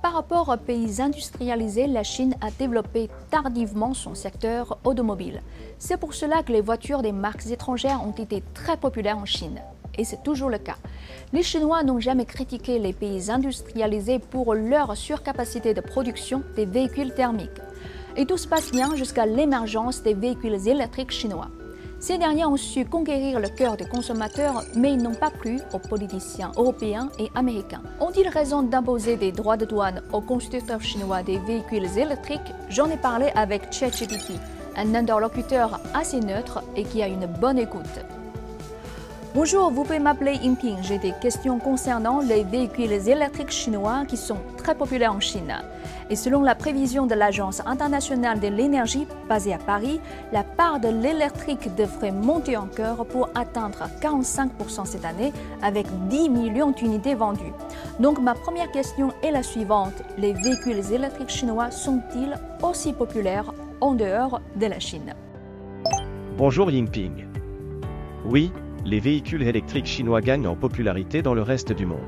Par rapport aux pays industrialisés, la Chine a développé tardivement son secteur automobile. C'est pour cela que les voitures des marques étrangères ont été très populaires en Chine. Et c'est toujours le cas. Les Chinois n'ont jamais critiqué les pays industrialisés pour leur surcapacité de production des véhicules thermiques. Et tout se passe bien jusqu'à l'émergence des véhicules électriques chinois. Ces derniers ont su conquérir le cœur des consommateurs, mais ils n'ont pas plu aux politiciens européens et américains. Ont-ils raison d'imposer des droits de douane aux constructeurs chinois des véhicules électriques? J'en ai parlé avec ChatGPT, un interlocuteur assez neutre et qui a une bonne écoute. Bonjour, vous pouvez m'appeler Yingping. J'ai des questions concernant les véhicules électriques chinois qui sont très populaires en Chine. Et selon la prévision de l'Agence internationale de l'énergie basée à Paris, la part de l'électrique devrait monter encore pour atteindre 45% cette année avec 10 millions d'unités vendues. Donc ma première question est la suivante. Les véhicules électriques chinois sont-ils aussi populaires en dehors de la Chine? Bonjour Yingping. Oui, les véhicules électriques chinois gagnent en popularité dans le reste du monde.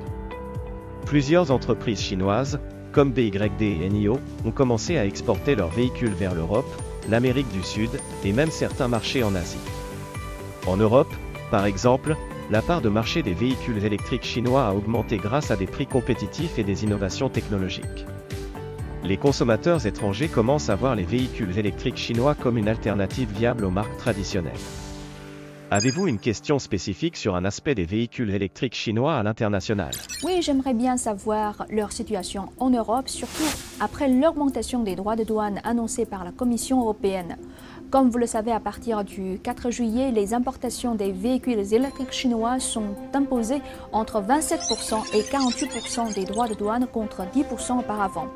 Plusieurs entreprises chinoises, comme BYD et NIO, ont commencé à exporter leurs véhicules vers l'Europe, l'Amérique du Sud et même certains marchés en Asie. En Europe, par exemple, la part de marché des véhicules électriques chinois a augmenté grâce à des prix compétitifs et des innovations technologiques. Les consommateurs étrangers commencent à voir les véhicules électriques chinois comme une alternative viable aux marques traditionnelles. Avez-vous une question spécifique sur un aspect des véhicules électriques chinois à l'international? Oui, j'aimerais bien savoir leur situation en Europe, surtout après l'augmentation des droits de douane annoncée par la Commission européenne. Comme vous le savez, à partir du 4 juillet, les importations des véhicules électriques chinois sont imposées entre 27% et 48% des droits de douane contre 10% auparavant.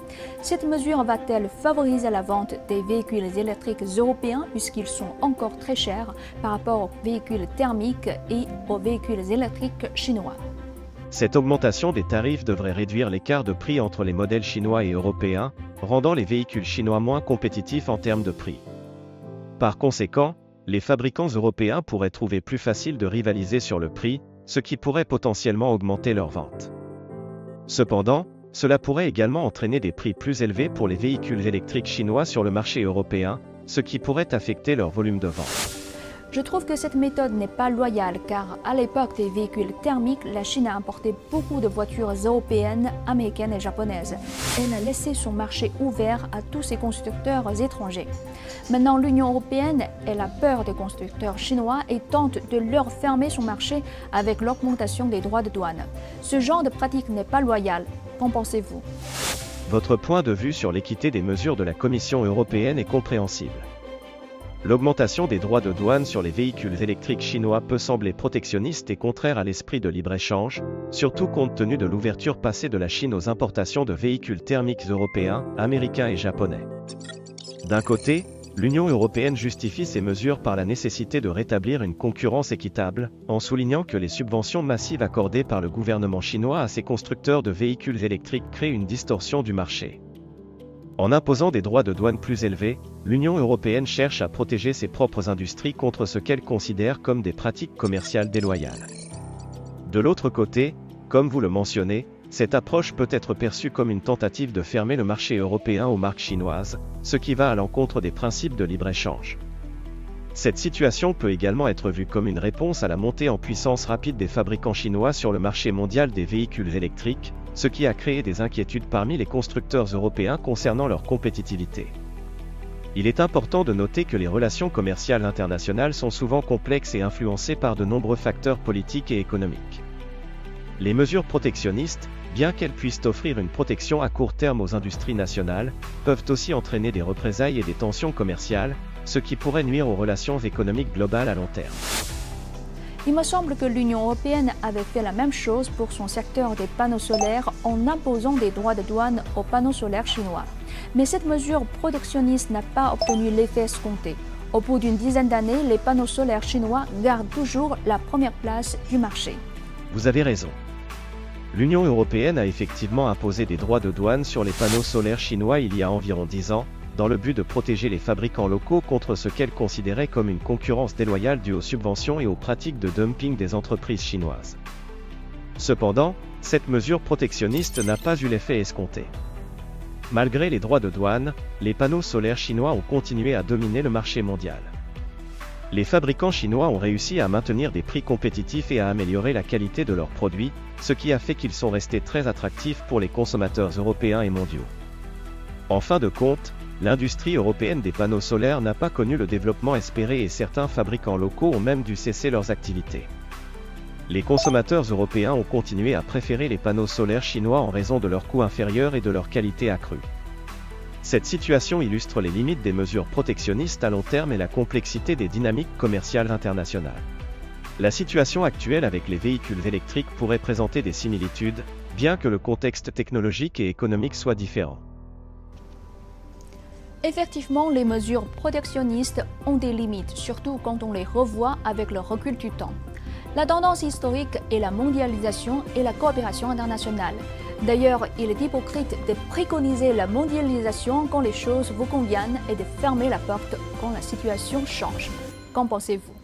Cette mesure va-t-elle favoriser la vente des véhicules électriques européens puisqu'ils sont encore très chers par rapport aux véhicules thermiques et aux véhicules électriques chinois? Cette augmentation des tarifs devrait réduire l'écart de prix entre les modèles chinois et européens, rendant les véhicules chinois moins compétitifs en termes de prix. Par conséquent, les fabricants européens pourraient trouver plus facile de rivaliser sur le prix, ce qui pourrait potentiellement augmenter leurs ventes. Cependant, cela pourrait également entraîner des prix plus élevés pour les véhicules électriques chinois sur le marché européen, ce qui pourrait affecter leur volume de vente. Je trouve que cette méthode n'est pas loyale car à l'époque des véhicules thermiques, la Chine a importé beaucoup de voitures européennes, américaines et japonaises. Elle a laissé son marché ouvert à tous ces constructeurs étrangers. Maintenant, l'Union européenne, elle a peur des constructeurs chinois et tente de leur fermer son marché avec l'augmentation des droits de douane. Ce genre de pratique n'est pas loyal. Qu'en pensez-vous? Votre point de vue sur l'équité des mesures de la Commission européenne est compréhensible. L'augmentation des droits de douane sur les véhicules électriques chinois peut sembler protectionniste et contraire à l'esprit de libre-échange, surtout compte tenu de l'ouverture passée de la Chine aux importations de véhicules thermiques européens, américains et japonais. D'un côté, l'Union européenne justifie ces mesures par la nécessité de rétablir une concurrence équitable, en soulignant que les subventions massives accordées par le gouvernement chinois à ces constructeurs de véhicules électriques créent une distorsion du marché. En imposant des droits de douane plus élevés, l'Union européenne cherche à protéger ses propres industries contre ce qu'elle considère comme des pratiques commerciales déloyales. De l'autre côté, comme vous le mentionnez, cette approche peut être perçue comme une tentative de fermer le marché européen aux marques chinoises, ce qui va à l'encontre des principes de libre-échange. Cette situation peut également être vue comme une réponse à la montée en puissance rapide des fabricants chinois sur le marché mondial des véhicules électriques, ce qui a créé des inquiétudes parmi les constructeurs européens concernant leur compétitivité. Il est important de noter que les relations commerciales internationales sont souvent complexes et influencées par de nombreux facteurs politiques et économiques. Les mesures protectionnistes, bien qu'elles puissent offrir une protection à court terme aux industries nationales, peuvent aussi entraîner des représailles et des tensions commerciales, ce qui pourrait nuire aux relations économiques globales à long terme. Il me semble que l'Union européenne avait fait la même chose pour son secteur des panneaux solaires en imposant des droits de douane aux panneaux solaires chinois. Mais cette mesure protectionniste n'a pas obtenu l'effet escompté. Au bout d'une dizaine d'années, les panneaux solaires chinois gardent toujours la première place du marché. Vous avez raison. L'Union européenne a effectivement imposé des droits de douane sur les panneaux solaires chinois il y a environ 10 ans, dans le but de protéger les fabricants locaux contre ce qu'elle considérait comme une concurrence déloyale due aux subventions et aux pratiques de dumping des entreprises chinoises. Cependant, cette mesure protectionniste n'a pas eu l'effet escompté. Malgré les droits de douane, les panneaux solaires chinois ont continué à dominer le marché mondial. Les fabricants chinois ont réussi à maintenir des prix compétitifs et à améliorer la qualité de leurs produits, ce qui a fait qu'ils sont restés très attractifs pour les consommateurs européens et mondiaux. En fin de compte, l'industrie européenne des panneaux solaires n'a pas connu le développement espéré et certains fabricants locaux ont même dû cesser leurs activités. Les consommateurs européens ont continué à préférer les panneaux solaires chinois en raison de leur coût inférieur et de leur qualité accrue. Cette situation illustre les limites des mesures protectionnistes à long terme et la complexité des dynamiques commerciales internationales. La situation actuelle avec les véhicules électriques pourrait présenter des similitudes, bien que le contexte technologique et économique soit différent. Effectivement, les mesures protectionnistes ont des limites, surtout quand on les revoit avec le recul du temps. La tendance historique est la mondialisation et la coopération internationale. D'ailleurs, il est hypocrite de préconiser la mondialisation quand les choses vous conviennent et de fermer la porte quand la situation change. Qu'en pensez-vous ?